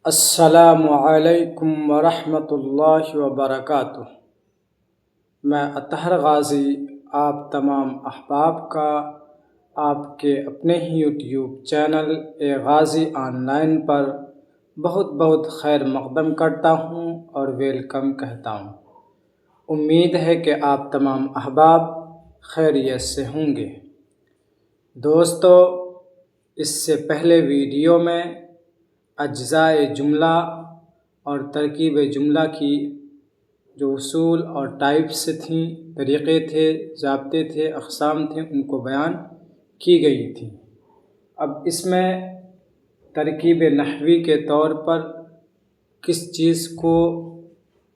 السلام علیکم ورحمۃ اللہ وبرکاتہ۔ میں اطہر غازی آپ تمام احباب کا آپ کے اپنے ہی YouTube channel Ghazi online پر بہت بہت خیر مقدم کرتا ہوں اور ویلکم کہتا ہوں۔ امید ہے کہ آپ تمام احباب خیریت سے ہوں گے۔ دوستو، اس سے پہلے ویڈیو میں اجزائے جملہ اور ترکیب جملہ کی جو اصول اور ٹائپس تھیں، طریقے تھے، ضابطے تھے، اقسام تھے، ان کو بیان کی گئی تھی۔ اب اس میں ترکیب نحوی کے طور پر کس چیز کو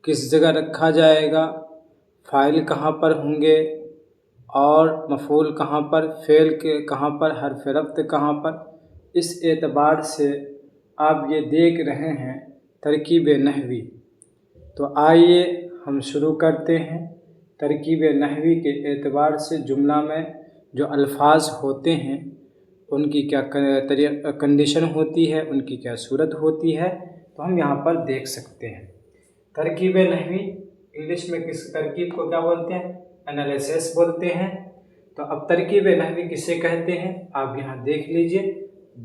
کس جگہ رکھا جائے گا، فاعل کہاں پر ہوں گے اور مفعول کہاں پر، فعل کے کہاں پر، حرف رفع کہاں پر، اس اعتبار سے آپ یہ دیکھ رہے ہیں ترکیب نحوی۔ تو آئیے ہم شروع کرتے ہیں۔ ترکیب نحوی کے اعتبار سے جملہ میں جو الفاظ ہوتے ہیں ان کی کیا کنڈیشن ہوتی ہے، ان کی کیا صورت ہوتی ہے، تو ہم یہاں پر دیکھ سکتے ہیں۔ ترکیب نحوی انگلش میں کس ترکیب کو کیا بولتے ہیں؟ انالیسس بولتے ہیں۔ تو اب ترکیب نحوی کسے کہتے ہیں آپ یہاں دیکھ لیجئے۔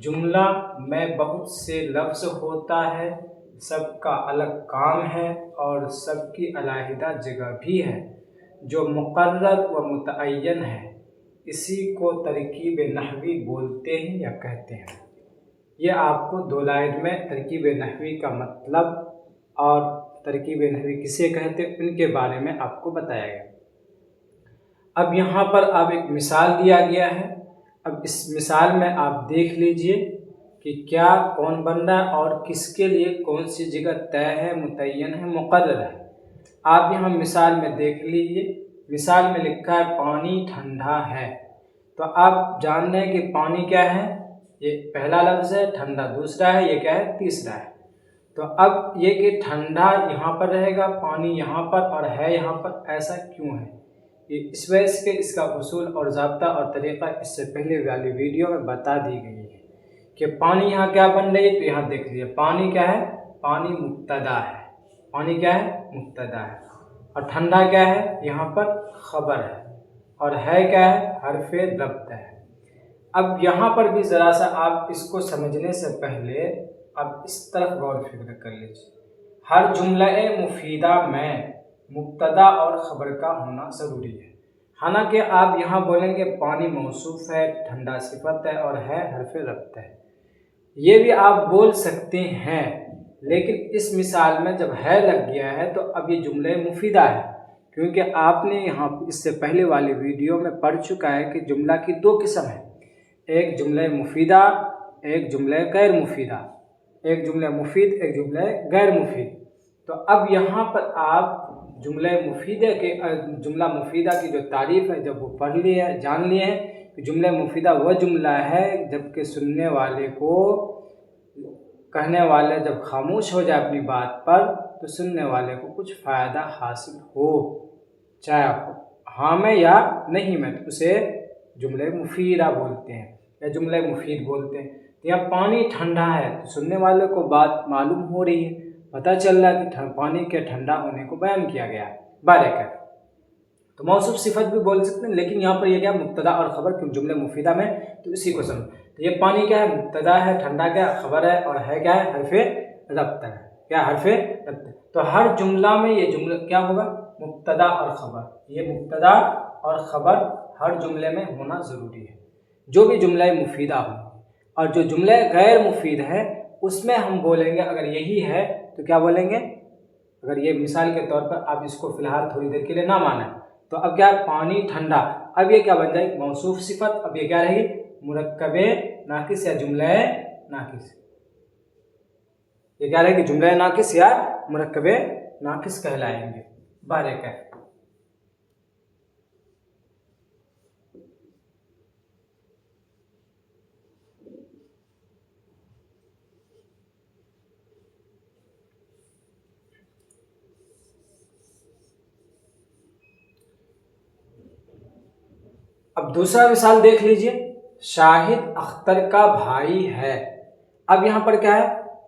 جملہ میں بہت سے لفظ ہوتا ہے، سب کا الگ کام ہے اور سب کی علیحدہ جگہ بھی ہے، جو مقرر و متعین ہے، اسی کو ترکیب نحوی بولتے ہیں یا کہتے ہیں۔ یہ آپ کو دو لائن میں ترکیب نحوی کا مطلب اور ترکیب نحوی کسے کہتے ہیں ان کے بارے میں آپ کو بتایا گیا۔ اب یہاں پر اب ایک مثال دیا گیا ہے۔ اب اس مثال میں آپ دیکھ لیجئے کہ کیا کون بن رہا ہے اور کس کے لیے کون سی جگہ طے ہے، متعین ہے، مقرر ہے۔ آپ یہاں مثال میں دیکھ لیجئے۔ مثال میں لکھا ہے پانی ٹھنڈا ہے۔ تو آپ جان رہے ہیں کہ پانی کیا ہے، یہ پہلا لفظ ہے، ٹھنڈا دوسرا ہے، یہ کیا ہے، تیسرا ہے۔ تو اب یہ کہ ٹھنڈا یہاں پر رہے گا، پانی یہاں پر اور ہے یہاں پر، ایسا کیوں ہے؟ یہ اس وجہ سے کہ اس کا اصول اور ضابطہ اور طریقہ اس سے پہلے والی ویڈیو میں بتا دی گئی ہے کہ پانی یہاں کیا بن رہی ہے۔ تو یہاں دیکھ لیجیے پانی کیا ہے، پانی مبتدا ہے، پانی کیا ہے، مبتدا ہے، اور ٹھنڈا کیا ہے، یہاں پر خبر ہے، اور ہے کیا ہے، حرف ربط ہے۔ اب یہاں پر بھی ذرا سا آپ اس کو سمجھنے سے پہلے اب اس طرف غور و فکر کر لیجیے۔ ہر جملہ مفیدہ میں مبتدا اور خبر کا ہونا ضروری ہے۔ حالانکہ آپ یہاں بولیں گے پانی موصوف ہے، ٹھنڈا صفت ہے اور ہے حرف ربط ہے، یہ بھی آپ بول سکتے ہیں، لیکن اس مثال میں جب ہے لگ گیا ہے تو اب یہ جملہ مفیدہ ہے، کیونکہ آپ نے یہاں اس سے پہلے والی ویڈیو میں پڑھ چکا ہے کہ جملہ کی دو قسم ہے، ایک جملہ مفیدہ، ایک جملہ غیر مفیدہ، ایک جملہ مفید، ایک جملہ غیر مفید۔ تو اب یہاں پر آپ جملہ مفیدہ کی جو تعریف ہے جب وہ پڑھ لی ہے، جان لیے ہیں کہ جملہ مفیدہ وہ جملہ ہے جبکہ سننے والے کو، کہنے والے جب خاموش ہو جائے اپنی بات پر تو سننے والے کو کچھ فائدہ حاصل ہو، چاہے ہاں میں یا نہیں میں، تو اسے جملہ مفیدہ بولتے ہیں یا جملہ مفید بولتے ہیں۔ یہاں پانی ٹھنڈا ہے تو سننے والے کو بات معلوم ہو رہی ہے، پتہ چل رہا ہے کہ پانی کے ٹھنڈا ہونے کو بیان کیا گیا ہے۔ بارکہ تو موصوف صفت بھی بول سکتے ہیں، لیکن یہاں پر یہ کیا مبتدا اور خبر، کیوں جملہ مفیدہ میں تو اسی کو سمجھ۔ تو یہ پانی کیا ہے، مبتدا ہے، ٹھنڈا کیا خبر ہے، اور ہے کیا ہے، حرف ربط ہے، کیا حرف ربط ہے۔ تو ہر جملہ میں یہ جملہ کیا ہوگا، مبتدا اور خبر، یہ مبتدا اور خبر ہر جملے میں ہونا ضروری ہے، جو بھی جملہ مفیدہ ہو۔ اور جو جملہ غیر مفید ہے اس میں ہم بولیں گے اگر یہی ہے تو کیا بولیں گے، اگر یہ مثال کے طور پر آپ اس کو فی الحال تھوڑی دیر کے لیے نہ مانیں تو اب کیا پانی ٹھنڈا، اب یہ کیا بن جائے گی، موصوف صفت، اب یہ کیا رہے گی، مرکب ناقص یا جملہ ناقص، یہ کیا رہے گی، جملہ ناقص یا مرکب ناقص کہلائیں گے۔ بارکہ اب دوسرا مثال دیکھ لیجئے، شاہد اختر کا بھائی ہے۔ اب یہاں پر کیا ہے،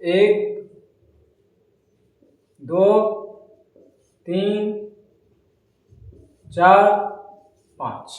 1 2 3 4 5,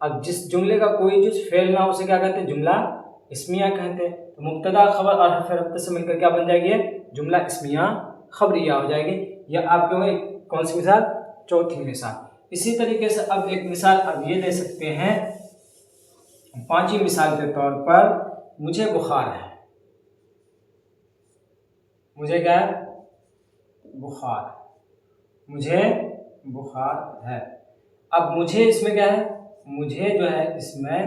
اب جس جملے کا کوئی جز فعل نہ ہو اسے کیا کہتے ہیں؟ جملہ اسمیہ کہتے ہیں. تو مبتدا خبر اور حرف ربط سے مل کر کیا بن جائے گی؟ جملہ اسمیہ خبریہ ہو جائے گی. یا آپ لوگ کون سی مثال؟ چوتھی مثال. اسی طریقے سے اب ایک مثال اب یہ دے سکتے ہیں پانچویں مثال کے طور پر مجھے بخار ہے. مجھے کیا ہے؟ بخار. مجھے بخار ہے. اب مجھے اس میں کیا ہے؟ مجھے جو ہے اس میں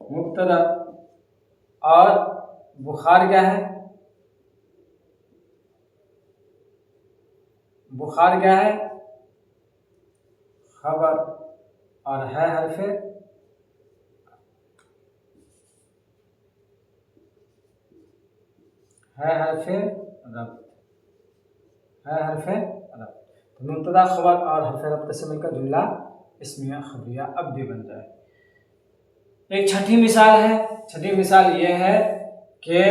مبتدا اور بخار کیا ہے؟ بخار کیا ہے؟ خبر اور ہے حرف ربط. ہے حرف ربط. مبتدا خبر اور حرف ربط سے مل کر جملہ اسمیہ خبریہ اب بھی بن جائے. ایک چھٹی مثال ہے. چھٹی مثال یہ ہے کہ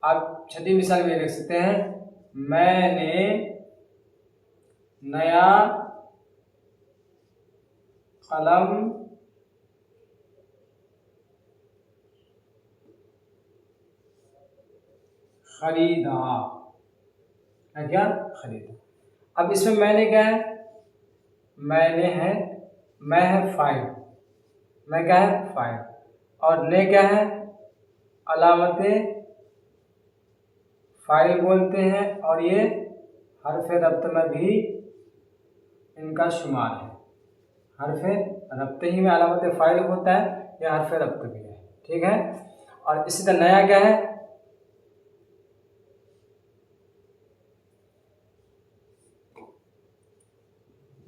آپ چھٹی مثال میں لکھ سکتے ہیں میں نے نیا قلم خریدا. کیا خریدا؟ اب اس میں نے کیا ہے؟ میں نے ہے، میں ہے فاعل. میں کیا ہے؟ فاعل. اور نے کیا ہے؟ علامت فاعل بولتے ہیں اور یہ حرف ربط میں بھی ان کا شمار ہے. حرف ربط ہی میں علامت فاعل ہوتا ہے یا حرف ربط بھی ہے. ٹھیک ہے. اور اسی طرح نیا کیا ہے؟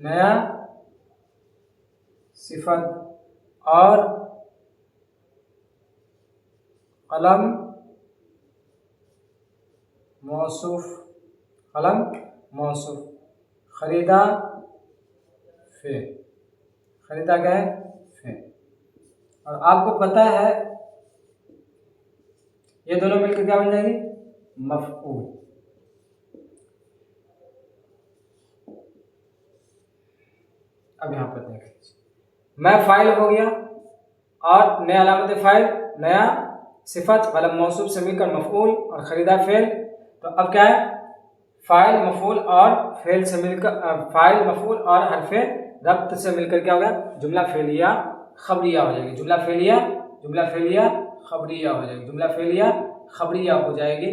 نیا صفت اور قلم موصوف. قلم موصوف. خریدا فعل. خریدا کیا ہے؟ فعل. اور آپ کو پتہ ہے یہ دونوں مل کے کیا بن جائے گی؟ مفعول. اب یہاں پر دیکھ لیجیے میں فاعل ہو گیا اور نیا علامت فاعل، نیا صفت، قلم موصوف سے مل کر مفعول اور خریدا فعل. تو اب کیا ہے؟ فاعل مفعول اور فعل سے مل کر فاعل مفعول اور حرف ربط سے مل کر کیا ہوگا؟ جملہ فعلیہ خبریہ ہو جائے گی. جملہ فعلیہ خبریہ ہو جائے گی. جملہ فعلیہ خبریہ ہو جائے گی.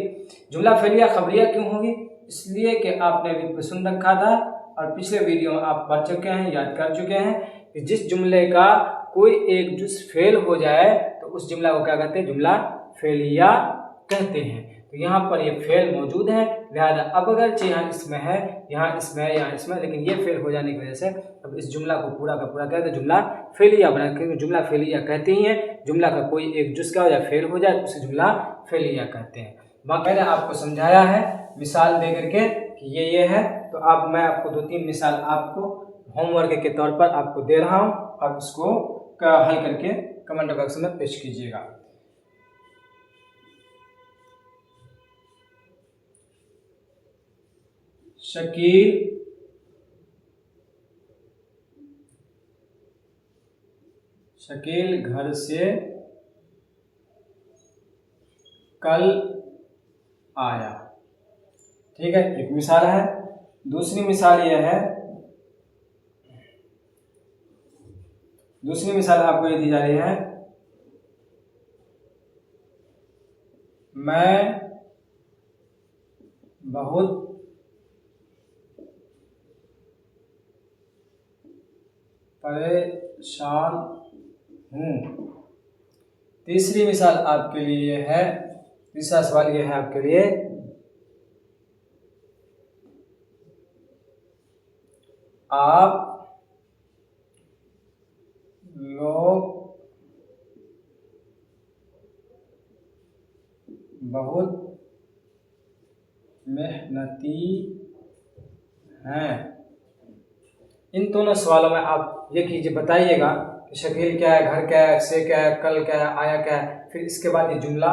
جملہ فعلیہ خبریہ کیوں ہوگی؟ اس لیے کہ آپ نے ابھی سن رکھا تھا اور پچھلے ویڈیو میں آپ پڑھ چکے ہیں، یاد کر چکے ہیں کہ جس جملے کا کوئی ایک جز فعل ہو جائے تو اس جملہ کو کیا کہتے ہیں؟ جملہ فعلیہ کہتے ہیں. تو یہاں پر یہ فعل موجود ہے، لہذا اب اگرچہ یہاں اس میں ہے، یہاں اس میں ہے، یہاں اس میں، لیکن یہ فعل ہو جانے کی وجہ سے اب اس جملہ کو پورا کا پورا کہتے ہیں جملہ فعلیہ بنا. کیونکہ جملہ فعلیہ کہتے ہی ہیں جملہ کا کوئی ایک جز کا یا فعل ہو جائے تو اسے جملہ فعلیہ کہتے ہیں. میں نے آپ کو سمجھایا ہے مثال دے کر کے کہ یہ ہے. تو اب میں آپ کو 2-3 مثال آپ کو ہوم ورک کے طور پر آپ کو دے رہا ہوں اور اس کو حل کر کے کمنٹ باکس میں پیش کیجیے گا. شکیل گھر سے کل آیا. ٹھیک ہے، ایک مثال ہے. دوسری مثال یہ ہے، دوسری مثال آپ کو یہ دی جا رہی ہے میں بہت پریشان ہوں. تیسری مثال آپ کے لیے یہ ہے، تیسرا سوال یہ ہے آپ کے لیے آپ لوگ بہت محنتی ہیں. ان دونوں سوالوں میں آپ یہ کیجیے، بتائیے گا کہ شکیل کیا ہے، گھر کیا ہے، سے کیا ہے، کل کیا ہے، آیا کیا ہے، پھر اس کے بعد یہ جملہ